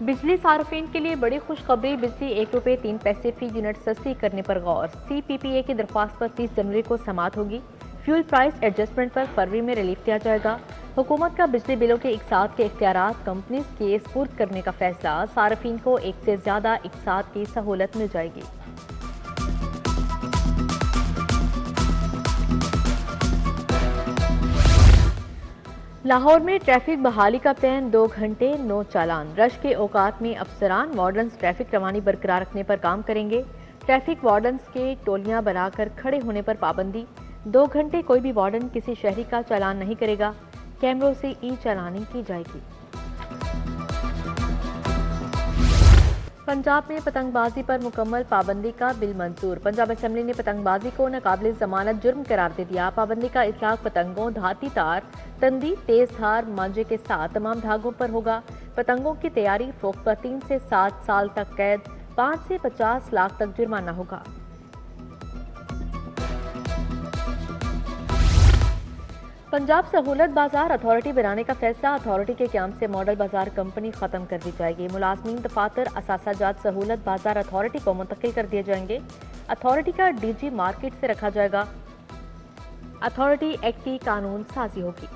बिजली सार्फिन के लिए बड़ी खुशखबरी, बिजली ₹1.03 फी यूनिट सस्ती करने पर गौर। CPPA की दरख्वास्त पर 30 जनवरी को समाअत होगी। फ्यूल प्राइस एडजस्टमेंट पर फरवरी में रिलीफ दिया जाएगा। हुकूमत का बिजली बिलों के इकसात के इख्तियारात कंपनीज के स्पुर्द करने का फैसला, सार्फिन को एक से ज्यादा इकसात की सहूलत मिल जाएगी। लाहौर में ट्रैफिक बहाली का प्लान, 2 घंटे नो चालान। रश के औकात में अफसरान वार्डन्स ट्रैफिक रवानी बरकरार रखने पर काम करेंगे। ट्रैफिक वार्डन्स के टोलियां बनाकर खड़े होने पर पाबंदी। 2 घंटे कोई भी वार्डन किसी शहरी का चालान नहीं करेगा। कैमरों से ई चालानी की जाएगी। पंजाब में पतंगबाजी पर मुकम्मल पाबंदी का बिल मंजूर। पंजाब असेंबली ने पतंगबाजी को नाकाबिल जमानत जुर्म करार दे दिया। पाबंदी का इतलाक पतंगों, धाती तार, तंदी, तेज धार मांझे के साथ तमाम धागों पर होगा। पतंगों की तैयारी फरोख्त पर 3 से 7 साल तक कैद, 5 से 50 लाख तक जुर्माना होगा। पंजाब सहूलत बाजार अथॉरिटी बनाने का फैसला, अथॉरिटी के क्याम से मॉडल बाजार कंपनी खत्म कर दी जाएगी। मुलाजमीन दफातर असासाजात सहूलत बाजार अथॉरिटी को मुंतकिल कर दिए जाएंगे। अथॉरिटी का DG मार्केट से रखा जाएगा। अथॉरिटी एक्ट की कानून साजी होगी।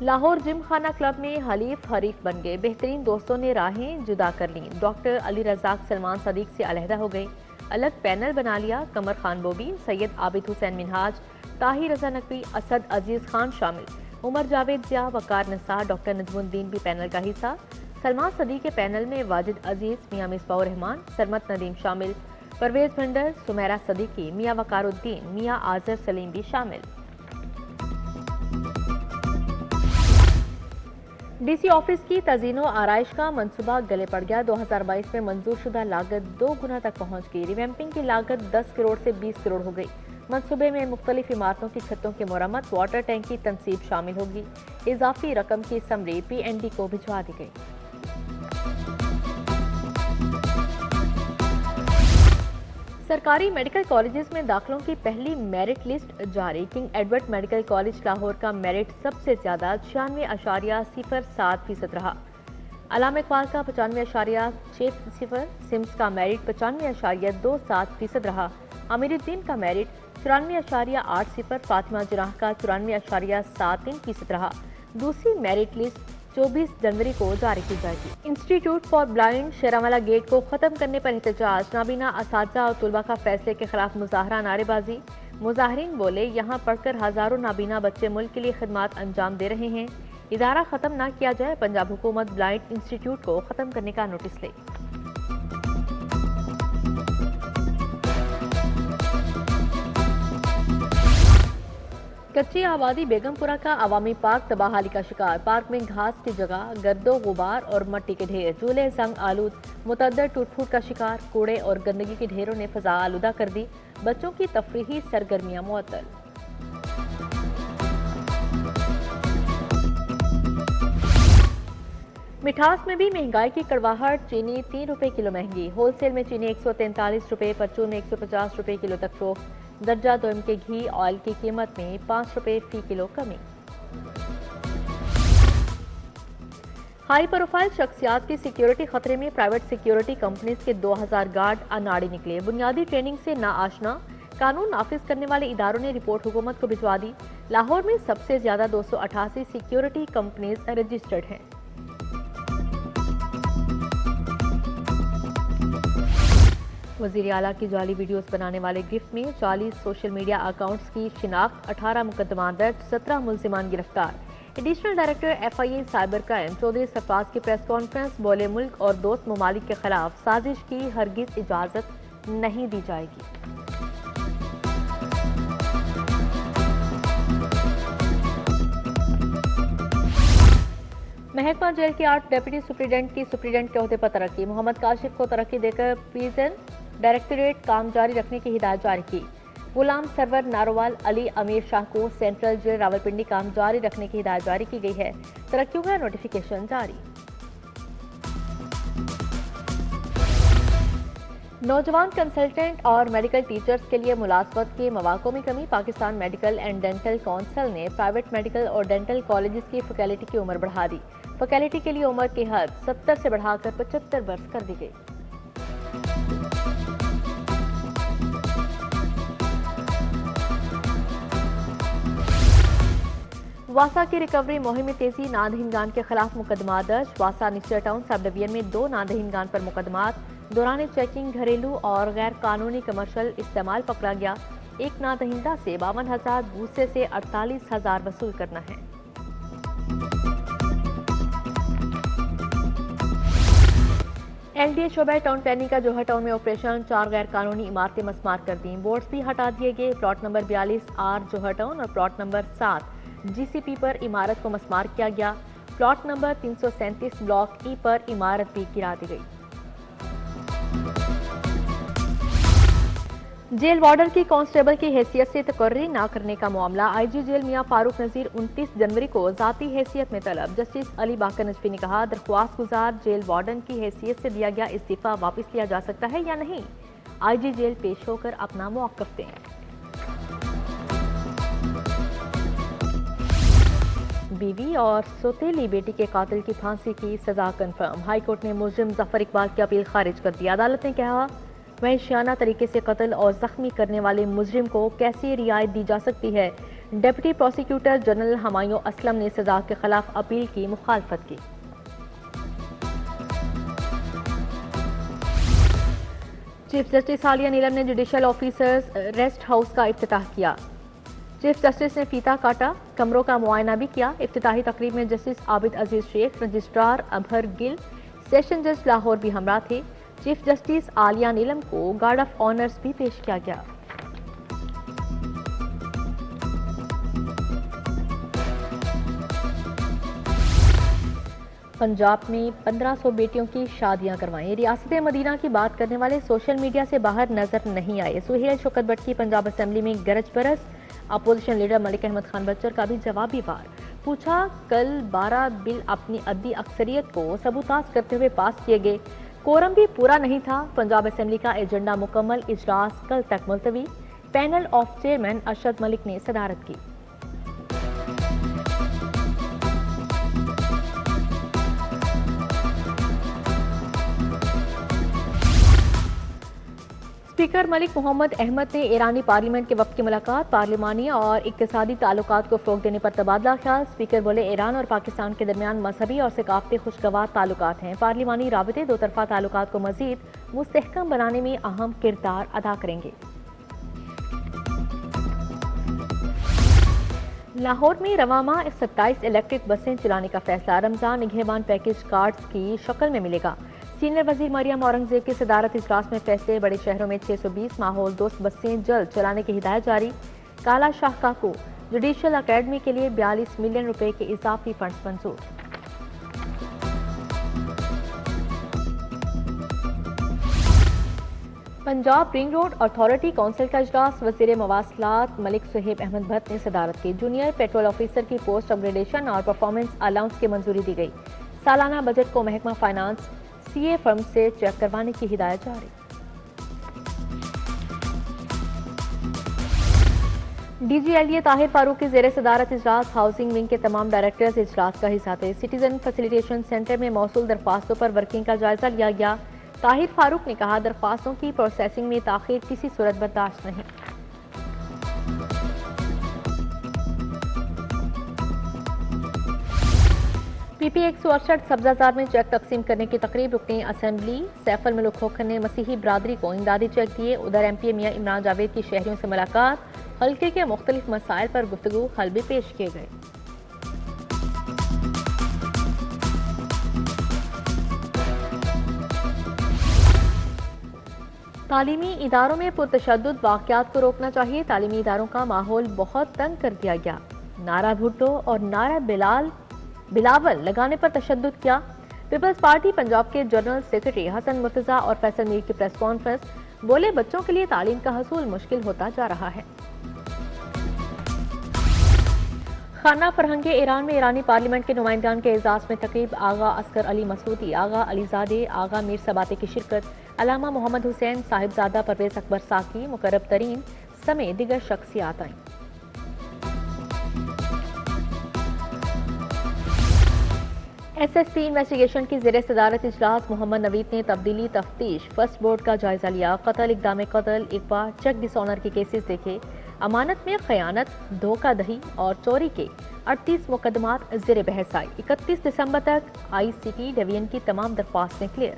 लाहौर जिम खाना क्लब में हलीफ हरीफ बन गए। बेहतरीन दोस्तों ने राहें जुदा कर लीं। डॉक्टर अली रजाक सलमान सदीक से अलहदा हो गए। अलग पैनल बना लिया। कमर खान बोबी, सैयद आबिद हुसैन मिनहाज, ताहिर रजा नकवी, असद अजीज खान शामिल। उमर जावेद जिया, वकार निसार, डॉक्टर नजमुद्दीन भी पैनल का हिस्सा। सलमान सदीक के पैनल में वाजिद अजीज, मियां मिसबाउर रहमान, सरमत नदीम शामिल। परवेज भंडर, सुमेरा सदीकी, मियां वकारुद्दीन, मियां आजर सलीम भी शामिल। DC ऑफिस की तज़ीनो आराइश का मंसूबा गले पड़ गया। 2022 में मंजूर शुदा लागत 2 गुना तक पहुंच गई। रिवैम्पिंग की लागत 10 करोड़ से 20 करोड़ हो गई। मंसूबे में मुख्तलिफ इमारतों की छतों की मुरम्मत, वाटर टैंक की तनसीब शामिल होगी। इजाफी रकम की समरी PND को भिजवा दी गई। सरकारी मेडिकल कॉलेजेस में दाखिलों की पहली मेरिट लिस्ट जारी। King Edward medical college Lahore का मेरिट सबसे ज्यादा 96.07% रहा। अलामा इकबाल का 95.60, सिम्स का मेरिट 95.27% रहा। अमीरुद्दीन का मेरिट 94.80, फातिमा जनाह का 94.73% रहा। दूसरी मेरिट लिस्ट 24 जनवरी को जारी की जाएगी। Institute for blind Sheranwala gate को खत्म करने पर एहतजाज, नाबीना असातिज़ा और तुलबा का फैसले के खिलाफ मुजाहरा, नारेबाजी। मुजाहिरीन बोले, यहाँ पढ़कर हजारों नाबीना बच्चे मुल्क के लिए खिदमात अंजाम दे रहे हैं। इदारा खत्म ना किया जाए, पंजाब हुकूमत ब्लाइंड इंस्टीट्यूट को खत्म करने का नोटिस ले। कच्ची आबादी बेगमपुरा का अवामी पार्क तबाहाली का शिकार। पार्क में घास की जगह गर्दो गुबार और मट्टी के ढेर, झूले जंग आलूद, मुतअद्दिद टूट फूट का शिकार। कूड़े और गंदगी के ढेरों ने फजा आलूदा कर दी। बच्चों की तफरीही सरगर्मियां मुअत्तल। मिठास में भी महंगाई की कड़वाहट। चीनी 3 रुपए किलो महंगी। होलसेल में चीनी 143 रुपए, परचून में 150 रुपए किलो तक फरोख्त। दर्जा दोम के घी ऑयल की कीमत में 5 रुपए फी किलो कमी। हाई प्रोफाइल शख्सियात की सिक्योरिटी खतरे में। प्राइवेट सिक्योरिटी कंपनीज के 2000 गार्ड अनाड़ी निकले। बुनियादी ट्रेनिंग से ना आशना। कानून नाफिज करने वाले इदारों ने रिपोर्ट हुकूमत को भिजवा दी। लाहौर में सबसे ज्यादा 288 सिक्योरिटी कंपनीज रजिस्टर्ड हैं। वजीर आला की जाली वीडियोस बनाने वाले गिफ्ट में 40 सोशल मीडिया अकाउंट्स की शिनाख्त, 18 मुकदमा दर्ज, 17 मुल्जिमान गिरफ्तार। Additional director FIA cyber crime Chaudhry Sarfraz की प्रेस कॉन्फ्रेंस, बोले मुल्क और दोस्त ममालिक के खिलाफ साजिश की हरगिज इजाजत नहीं दी जाएगी। महकमा जेल के 8 डेप्यूटी सुप्रीडेंट की सुप्रीडेंट के ओहदे पर तरक्की। मोहम्मद काशिफ को तरक्की देकर प्रिजन डायरेक्टरेट काम जारी रखने की हिदायत जारी की। गुलाम सरवर नारोवाल अली अमीर शाह को सेंट्रल जेल रावलपिंडी काम जारी रखने की हिदायत जारी की गई है। तरक्कियों का नोटिफिकेशन जारी। नौजवान कंसल्टेंट और मेडिकल टीचर्स के लिए मुलाजमत के मौक़ों में कमी। Pakistan medical and dental council ने प्राइवेट मेडिकल और डेंटल कॉलेजेस की फैकल्टी की उम्र बढ़ा दी। फैकल्टी के लिए उम्र की हद 70 से बढ़ाकर 75 वर्ष कर दी गई। वासा की रिकवरी मुहिम में तेजी। नादहिनगान के खिलाफ मुकदमा दर्ज। वासा निचला टाउन सब डिवीजन में 2 नादहिनगान पर मुकदमात। दौरान चेकिंग घरेलू और गैर कानूनी कमर्शल इस्तेमाल पकड़ा गया। एक नादहिंदा से 52,000, दूसरे से 48,000 वसूल करना है। LDA शोबा टाउन प्लानिंग का जोहर टाउन में ऑपरेशन। 4 गैर कानूनी इमारतें मस्मार कर दी। बोर्ड्स भी हटा दिए गए। प्लॉट नंबर 42R जोहर टाउन और प्लॉट नंबर 7 GCP पर इमारत को मस्मार किया गया। प्लॉट नंबर 337 ब्लॉक E पर इमारत भी गिरा दी गई। जेल वार्डन की कांस्टेबल की हैसियत से तकर्री न करने का मामला। IG जेल मियां फारूक नजीर 29 जनवरी को जाती हैसियत में तलब। जस्टिस अली बाकर नजफी ने कहा, दरख्वास्त गुजार जेल वार्डन की हैसियत से दिया गया इस्तीफा वापस लिया जा सकता है या नहीं। IG जेल पेश होकर अपना मौक़िफ़ दें। बीवी और सौतेली बेटी के कातिल की फांसी की सजा कंफर्म। हाईकोर्ट ने मुजरिम जफर इकबाल की अपील खारिज कर दी। अदालत ने कहा, वहशियाना तरीके से कत्ल और जख्मी करने वाले मुजरिम को कैसे रियायत दी जा सकती है। Deputy prosecutor general Humayun Aslam ने सजा के खिलाफ अपील की मुखालफत की। चीफ जस्टिस आलिया नीलम ने जुडिशल ऑफिसर्स रेस्ट हाउस का इफ्तिताह किया। चीफ जस्टिस ने फीता काटा, कमरों का मुआयना भी किया। इफ्तिताही तकरीब में justice Abid Aziz Shaikh, registrar अबहर Gill, session जज लाहौर भी हमरा थे। चीफ जस्टिस आलिया नीलम को गार्ड ऑफ ऑनर्स भी पेश किया गया। पंजाब में 1500 बेटियों की शादियां करवाई। रियासत मदीना की बात करने वाले सोशल मीडिया से बाहर नजर नहीं आए। सुहेल शौकत भट्ट की पंजाब असेंबली में गरज बरस। अपोजिशन लीडर मलिक अहमद खान बच्चर का भी जवाबी वार। पूछा, कल 12 बिल अपनी अद्दी अक्सरियत को सबूताज करते हुए पास किए गए। कोरम भी पूरा नहीं था। पंजाब असेंबली का एजेंडा मुकम्मल, इजलास कल तक मुलतवी। Panel of chairman Arshad Malik ने सदारत की। स्पीकर मलिक मोहम्मद अहमद ने ईरानी पार्लियामेंट के वक्त की मुलाकात। पार्लिमानी और इक्तिसादी ताल्लुकात को फ़रोग़ देने पर तबादला ख्याल। स्पीकर बोले, ईरान और पाकिस्तान के दरमियान मजहबी और सकाफती खुशगवार ताल्लुकात हैं। पार्लिमानी राबते दो तरफा ताल्लुकात को मजीद मुस्तहकम बनाने में अहम किरदार अदा करेंगे। लाहौर में रवां माह 27 इलेक्ट्रिक बसें चलाने का फैसला। रमजान निगहबान पैकेज कार्ड्स की शक्ल में मिलेगा। सीनियर वजीर मरियम औरंगजेब की सदारत इजलास में फैसले। बड़े शहरों में 620 माहौल दोस्त बसें जल्द चलाने की हिदायत जारी। काला शाहका को जुडिशल अकेडमी के लिए 42 मिलियन रुपए के इजाफी फंड्स मंजूर। Punjab ring road authority council का इजलास। वजीर मवासलात मलिक सुहेब अहमद भट्ट ने सदारत की। जूनियर पेट्रोल ऑफिसर की पोस्ट अपग्रेडेशन और परफॉर्मेंस अलाउंस की मंजूरी दी गई। सालाना बजट को महकमा फाइनेंस CA फर्म से चेक करवाने की हिदायत जारी। DG LDA ताहिर फारूक की जेर सदारत इजलास। हाउसिंग विंग के तमाम डायरेक्टर्स इजलास का हिस्सा थे। सिटीजन फैसिलिटेशन सेंटर में मौसूल दरख्वास्तों पर वर्किंग का जायजा लिया गया। ताहिर फारूक ने कहा, दरख्वास्तों की प्रोसेसिंग में ताखीर किसी सूरत बर्दाश्त नहीं। PP 168 सब्जाजार में चेक तकसीम करने की तकरीब। रुकने असेंबली सैफुल मलूक खोखर ने मसीही बरादरी को इमदादी चेक दिए। उधर MPA मियां इमरान जावेद की शहरियों से मुलाकात। हल्के के मुख्तलिफ मसाइल पर गुफ्तगू हल भी पेश किए गए। तालीमी इदारों में पुरतशद्दुद वाक़यात को रोकना चाहिए। तालीमी इदारों का माहौल बहुत तंग कर दिया गया। नारा भुट्टो और नारा बिलावल लगाने पर तशद्दुद किया। पीपल्स पार्टी पंजाब के जनरल सेक्रेटरी हसन मुर्तजा और फैसल मीर की प्रेस कॉन्फ्रेंस। बोले, बच्चों के लिए तालीम का हसूल मुश्किल होता जा रहा है। खाना फरहंगे ईरान में ईरानी पार्लियामेंट के नुमाइंदान के एजाज में तकरीब। आगा अस्कर अली मसूदी, आगा अलीजादे, आगा मीर सबाते की शिरकत। अलामा मोहम्मद हुसैन, साहिबजादा परवेज अकबर साकी, मुकर्रब तरीन समेत दिगर शख्सियात आईं। SSP इन्वेस्टिगेशन की ज़ेर सदारत इजलास मोहम्मद नवीद ने तब्दीली तफ्तीश फर्स्ट बोर्ड का जायजा लिया। कत्ल, इक़दाम कत्ल, अगवा, चेक डिसऑनर के केसेस देखे। अमानत में खयानत, धोखाधड़ी और चोरी के 38 मुकदमात ज़ेर बहस आए। 31 दिसंबर तक ICT डिवीजन की तमाम दरख्वास्तें क्लियर।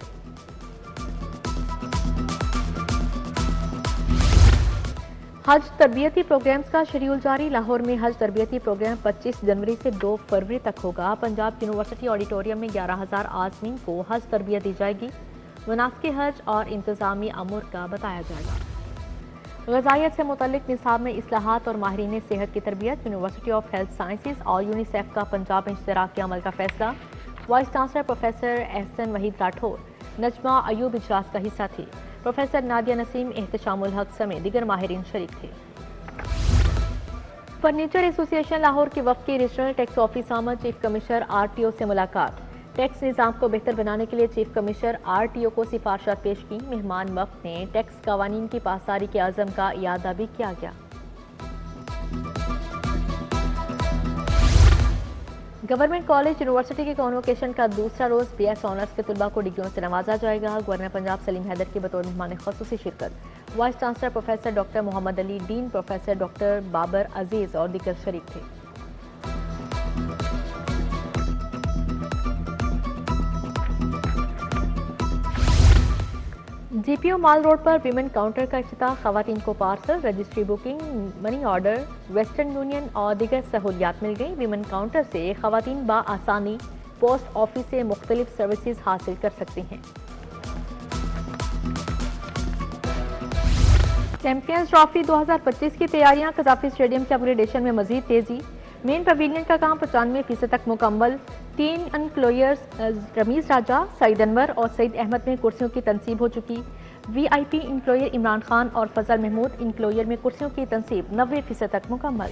हज तरबियती प्रोग्राम्स का शेड्यूल जारी। लाहौर में हज तरबियती प्रोग्राम 25 जनवरी से 2 फरवरी तक होगा। पंजाब यूनिवर्सिटी ऑडिटोरियम में 11,000 आज़मीन को हज तरबियत दी जाएगी। मुनासिक हज और इंतजामी अमूर का बताया जाएगा। ग़िज़ाइयत से मुतल्लिक निसाब में इस्लाहात और माहिरीन सेहत की तरबियत। यूनिवर्सिटी ऑफ हेल्थ साइंसेज और यूनिसेफ का पंजाब में इश्तराकी अमल का फैसला। Vice chancellor professor Ehsan Waheed Rathore, Najma Ayub इजलास का हिस्सा थे। प्रोफेसर नादिया नसीम, एहतशामुल हक समेत दिगर माहिरीन शरीक थे। फर्नीचर एसोसिएशन लाहौर के वफ़द की रीजनल टैक्स ऑफिस आमद। चीफ कमिश्नर RTO से मुलाकात। टैक्स निज़ाम को बेहतर बनाने के लिए चीफ कमिश्नर RTO को सिफारिशात पेश की। मेहमान वफ़द ने टैक्स कवानीन की पासदारी के अज़म का इयादा भी किया गया। गवर्नमेंट कॉलेज यूनिवर्सिटी के कॉन्वोकेशन का दूसरा रोज BS ऑनर्स के तलबा को डिग्रियों से नवाजा जाएगा। गवर्नर पंजाब सलीम हैदर की बतौर मेहमान ख़ुसूसी शिरकत। Vice chancellor professor doctor Mohammad Ali, dean professor doctor Babar Aziz और दीगर शरीक थे। GPO माल रोड पर विमेन काउंटर का इफ्तिताह। खवातीन को parcel, registry booking, money order, western union और दीगर सहूलियात मिल गई। विमेन काउंटर से खवातीन आसानी पोस्ट ऑफिस से मुख्तलिफ सर्विसेज हासिल कर सकती हैं। चैंपियंस ट्रॉफी 2025 की तैयारियां। कजाफी स्टेडियम के अपग्रेडेशन में मजीद तेजी। मेन पवेलियन का काम 95% तक मुकम्मल। 3 एनक्लोयर्स रमीज राजा, सईद अनवर और सईद अहमद में कुर्सियों की तनसीब हो चुकी। VIP इंक्लोयर इमरान खान और फजल महमूद इंक्लोयर में कुर्सियों की तनसीब 90% तक मुकम्मल।